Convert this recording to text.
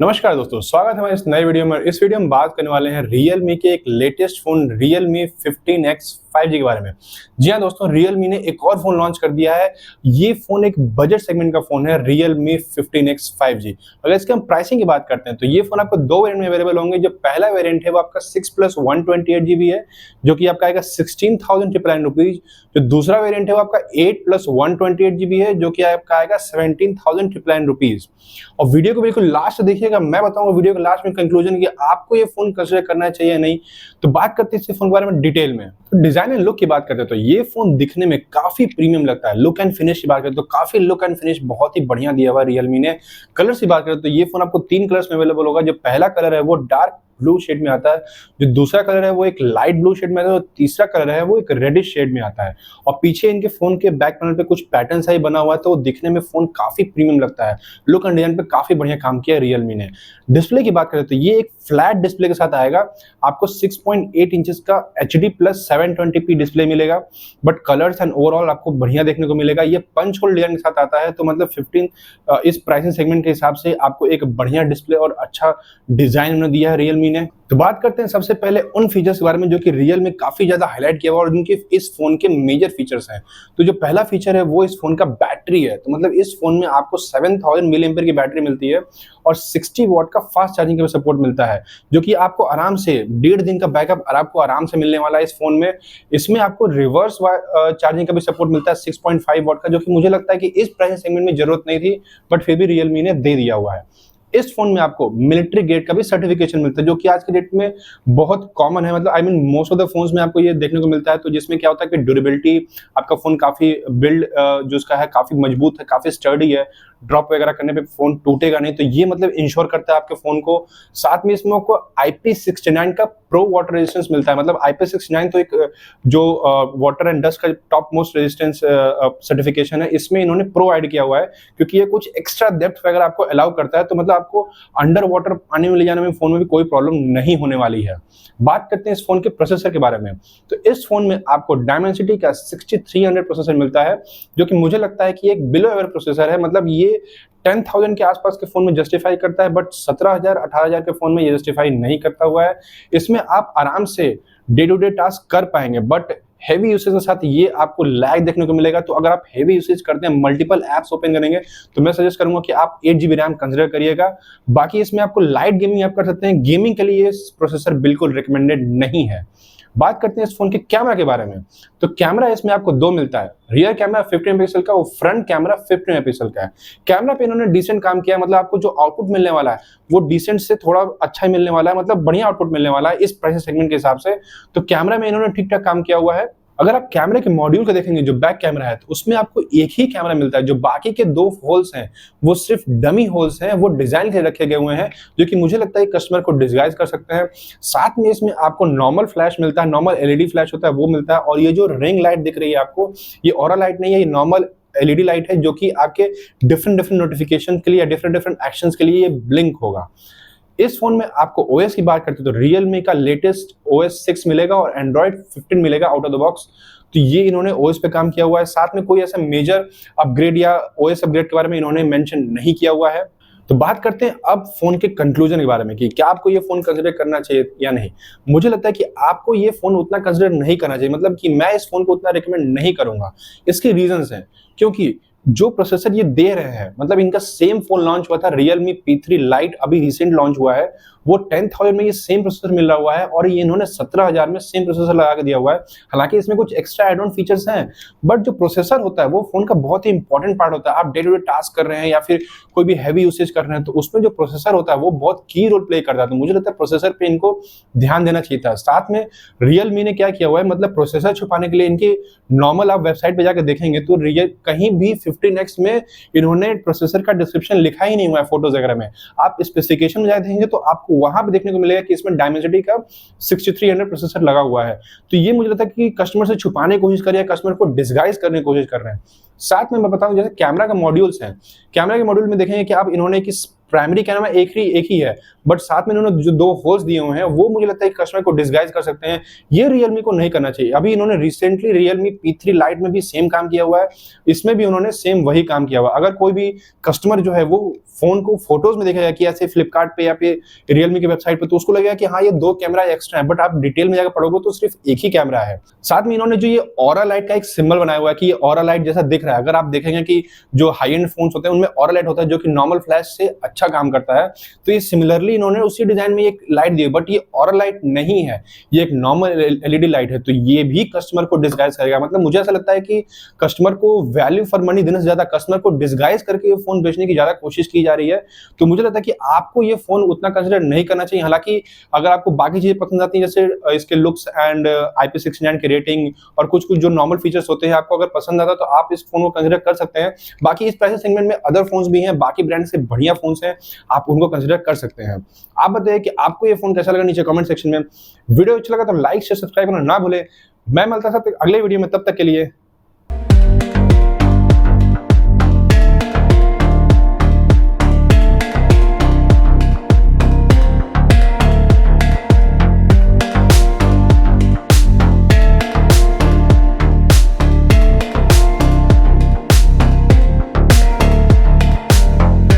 नमस्कार दोस्तों, स्वागत है हमारे इस नए वीडियो में। इस वीडियो में बात करने वाले हैं Realme के एक latest phone Realme 15X 5G के बारे में। जी हाँ दोस्तों, Realme ने एक और फोन लॉन्च कर दिया है। ये फोन एक बजट सेगमेंट का फोन है, Realme 15X 5G। अगर इसके हम प्राइसिंग की बात करते हैं तो ये फोन आपको दो वेरिएंट में अवेलेबल होंगे। जो पहला वेरिएंट है वो आपका 6+128GB है, जो कि आपका आएगा 16,999 रुपीज। जो दूसरा वेरिएंट है वो आपका 8+128GB है, जो कि आपका आएगा 17,999 रुपीज। और वीडियो को बिल्कुल लास्ट देखिएगा, मैं बताऊंगा वीडियो के लास्ट में कंक्लूजन कि आपको ये फोन कंसीडर करना चाहिए या नहीं। तो बात करते हैं इस फोन के बारे में डिटेल में। तो डिजाइन एंड लुक की बात करते हैं तो ये फोन दिखने में काफी प्रीमियम लगता है। लुक एंड फिनिश की बात करते हैं तो काफी लुक एंड फिनिश बहुत ही बढ़िया दिया हुआ है रियलमी ने। कलर्स की बात करते हैं तो ये फोन आपको 3 कलर्स में अवेलेबल होगा। जो पहला कलर है वो डार्क ब्लू शेड में आता है, जो दूसरा कलर है वो एक लाइट ब्लू शेड में आता है, और तीसरा कलर है वो एक रेडिश शेड में आता है। और पीछे इनके फोन के बैक पैनल पे कुछ पैटर्न सा ही बना हुआ है, तो दिखने में फोन काफी प्रीमियम लगता है। लुक एंड डिजाइन पे काफी बढ़िया काम किया है रियलमी ने। डिस्प्ले की बात करें तो ये एक फ्लैट डिस्प्ले के साथ आएगा। आपको 6.8 इंचेस का HD प्लस 720p डिस्प्ले मिलेगा, बट कलर्स एंड ओवरऑल आपको बढ़िया देखने को मिलेगा। ये पंच होल डिजाइन के साथ आता है, तो मतलब 15 इस प्राइसिंग सेगमेंट के हिसाब से आपको एक बढ़िया डिस्प्ले और अच्छा डिजाइन उन्होंने दिया है रियलमी ने। तो बात करते हैं सबसे पहले उन फीचर्स के बारे में जो कि रियल में काफी ज्यादा हाईलाइट किया हुआ और उनके इस फोन के मेजर फीचर्स हैं। तो जो पहला फीचर है वो इस फोन का बैटरी है। तो मतलब इस फोन में आपको 7000 mAh की बैटरी मिलती है और 60 वॉट का फास्ट चार्जिंग का सपोर्ट मिलता है, जो कि आपको आराम से 1.5 दिन का बैकअप आपको आराम से मिलने वाला है इस फोन में। इसमें आपको रिवर्स चार्जिंग का भी सपोर्ट मिलता है 6.5 वॉट का, जो कि मुझे लगता है कि इस प्राइस सेगमेंट में जरूरत नहीं थी, बट फिर भी रियलमी ने दे दिया हुआ है। इस फोन में आपको मिलिट्री ग्रेड का भी सर्टिफिकेशन मिलता है, जो कि आज के डेट में बहुत कॉमन है। मतलब मोस्ट ऑफ द फोन्स में आपको ये देखने को मिलता है। तो जिसमें क्या होता है कि ड्यूरेबिलिटी, आपका फोन काफी बिल्ड जो उसका है काफी मजबूत है, काफी स्टर्डी है, ड्रॉप वगैरह करने पे फोन टूटेगा नहीं। तो ये मतलब इंश्योर करता है आपके फोन को। साथ में इसमें आपको IP69 का प्रो वाटर रेजिस्टेंस मिलता है। मतलब IP69 तो एक जो वाटर एंड डस्ट का टॉप मोस्ट रेजिस्टेंस सर्टिफिकेशन है, इसमें इन्होंने प्रो ऐड किया हुआ है, क्योंकि ये कुछ एक्स्ट्रा डेप्थ वगैरह आपको अलाउ करता है। तो मतलब आपको अंडर वाटर पानी में ले जाने में फोन में भी कोई प्रॉब्लम नहीं होने वाली है। बात करते हैं इस फोन के प्रोसेसर के बारे में। तो इस फोन में आपको डायमेंसिटी का 6300 प्रोसेसर मिलता है, जो कि मुझे लगता है कि एक बिलो एवरेज प्रोसेसर है। मतलब ये 10,000 के आसपास के फोन में जस्टिफाई करता है, बट 17,000 18,000 के फोन में ये जस्टिफाई नहीं करता हुआ है। इसमें आप आराम से डे टू डे टास्क कर पाएंगे, बट हेवी यूसेज के साथ ये आपको लैग देखने को मिलेगा। तो अगर आप हेवी यूसेज करते हैं, मल्टीपल एप्स ओपन करेंगे, तो मैं सजेस्ट करूंगा कि आप 8GB रैम कंसिडर करिएगा। बाकी इसमें आपको लाइट गेमिंग आप कर सकते हैं। गेमिंग के लिए ये प्रोसेसर बिल्कुल रिकमेंडेड नहीं है। बात करते हैं इस फोन के कैमरा के बारे में। तो कैमरा इसमें आपको 2 मिलता है। रियर कैमरा 50 मेगापिक्सल का, वो फ्रंट कैमरा 50 मेगापिक्सल का है। कैमरा पे इन्होंने डिसेंट काम किया है। मतलब आपको जो आउटपुट मिलने वाला है वो डिसेंट से थोड़ा अच्छा ही मिलने वाला है, मतलब बढ़िया आउटपुट मिलने वाला है इस प्राइस सेगमेंट के हिसाब से। तो कैमरा में इन्होंने ठीक ठाक काम किया हुआ है। अगर आप कैमरे के मॉड्यूल को देखेंगे, जो बैक कैमरा है, तो उसमें आपको एक ही कैमरा मिलता है। जो बाकी के 2 होल्स हैं वो सिर्फ डमी होल्स हैं, वो डिजाइन के रखे गए हुए हैं, जो कि मुझे लगता है कस्टमर को डिस्गाइज कर सकते हैं। साथ में इसमें आपको नॉर्मल फ्लैश मिलता है, नॉर्मल LED फ्लैश होता है वो मिलता है। और ये जो रिंग लाइट दिख रही है आपको, ये ऑरा लाइट नहीं है, ये नॉर्मल LED लाइट है, जो कि आपके डिफरेंट नोटिफिकेशन के लिए या डिफरेंट एक्शंस के लिए ये ब्लिंक होगा। इस फोन में आपको OS की बात करते हैं तो Realme का लेटेस्ट OS 6 मिलेगा और Android 15 मिलेगा आउट ऑफ द बॉक्स। तो ये इन्होंने OS पे काम किया हुआ है। साथ में कोई ऐसा मेजर अपग्रेड या OS अपग्रेड के बारे में इन्होंने मेंशन नहीं किया हुआ है। तो बात करते हैं अब फोन के कंक्लूजन के बारे में कि क्या आपको ये फोन कंसिडर करना चाहिए या नहीं। मुझे लगता है कि आपको ये फोन उतना कंसिडर नहीं करना चाहिए। मतलब कि मैं इस फोन को उतना रिकमेंड नहीं करूंगा। इसके रीजंस हैं, क्योंकि जो प्रोसेसर ये दे रहे हैं, मतलब इनका सेम फोन लॉन्च हुआ था Realme P3 Lite, अभी रिसेंट लॉन्च हुआ है, वो 10,000 में ये सेम प्रोसेसर मिल रहा हुआ है, और ये इन्होंने 17,000 में सेम प्रोसेसर लगा के दिया हुआ है। हालांकि इसमें कुछ एक्स्ट्रा एड ऑन फीचर्स हैं, बट जो प्रोसेसर होता है वो फोन का बहुत ही इंपॉर्टेंट पार्ट होता है। आप डे टू डे टास्क कर रहे हैं या फिर कोई भी हैवी यूसेज कर रहे हैं, तो उसमें जो प्रोसेसर होता है वो बहुत की रोल प्ले करता है। तो मुझे लगता है प्रोसेसर पे इनको ध्यान देना चाहिए था। साथ में Realme ने क्या किया हुआ है, मतलब प्रोसेसर छुपाने के लिए इनकी नॉर्मल आप वेबसाइट पे जाकर देखेंगे तो कहीं भी 15X में इन्होंने प्रोसेसर का डिस्क्रिप्शन लिखा ही नहीं हुआ है फोटोज वगैरह में। आप स्पेसिफिकेशन में जाकर देखेंगे तो आपको वहां पे देखने को मिलेगा कि इसमें डायमेंसिटी का 6300 प्रोसेसर लगा हुआ है। तो ये मुझे लगता है कि कस्टमर से छुपाने की कोशिश कर रहे हैं, कस्टमर को डिस्गाइज करने की कोशिश कर रहे हैं। साथ में मैं बताऊं, जैसे कैमरा का मॉड्यूल्स हैं, कैमरा के मॉड्यूल में देखेंगे कि आप इन्होंने कि प्राइमरी कैमरा एक ही है, बट साथ में इन्होंने जो 2 होल्स दिए हुए हैं वो मुझे लगता है कि कस्टमर को डिसगाइज कर सकते हैं। ये Realme को नहीं करना चाहिए। अभी इन्होंने रिसेंटली Realme P3 Lite में भी सेम काम किया हुआ है, इसमें भी उन्होंने सेम वही काम किया हुआ है। अगर कोई भी कस्टमर जो है वो फोन को फोटोज में देखेगा कि ऐसे फ्लिपकार्ट पे या फिर Realme की वेबसाइट पे, तो उसको लगेगा कि हाँ ये 2 कैमरा एक्स्ट्रा है, बट आप डिटेल में जाकर पढ़ोगे तो सिर्फ एक ही कैमरा है। साथ में इन्होंने जो ये ऑरा लाइट का एक सिंबल बनाया हुआ है कि ये ऑरा लाइट जैसा दिख रहा है। अगर आप देखेंगे कि जो हाई एंड फोन्स होते हैं उनमें ऑरा लाइट होता है जो कि नॉर्मल फ्लैश से अच्छा काम करता है, तो ये सिमिलरली इन्होंने उसी डिजाइन में एक लाइट दी है, बट ये ऑरा लाइट नहीं है, ये एक नॉर्मल एलईडी लाइट है। तो ये भी कस्टमर को डिसगाइज करेगा। मतलब मुझे ऐसा लगता है कि कस्टमर को वैल्यू फॉर मनी देने से ज्यादा कस्टमर को डिसगाइज करके ये फोन बेचने की ज्यादा कोशिश की जा रही है। तो मुझे लगता है कि आपको ये फोन उतना कंसिडर नहीं करना चाहिए। हालांकि अगर आपको बाकी चीजें पसंद आती हैं जैसे इसके लुक्स एंड IP69 की रेटिंग और कुछ जो नॉर्मल फीचर्स होते हैं आपको अगर पसंद आता है तो आप इस फोन को कंसिडर कर सकते हैं। बाकी इस प्राइस सेगमेंट में अदर फोन्स भी हैं, बाकी ब्रांड से बढ़िया फोन्स हैं, आप उनको कंसिडर कर सकते हैं। आप बताइए कि आपको ये फोन कैसा लगा नीचे कमेंट सेक्शन में। वीडियो अच्छा लगा तो लाइक शेयर सब्सक्राइब करना ना भूले। मैं मिलता था अगले वीडियो में, तब तक के लिए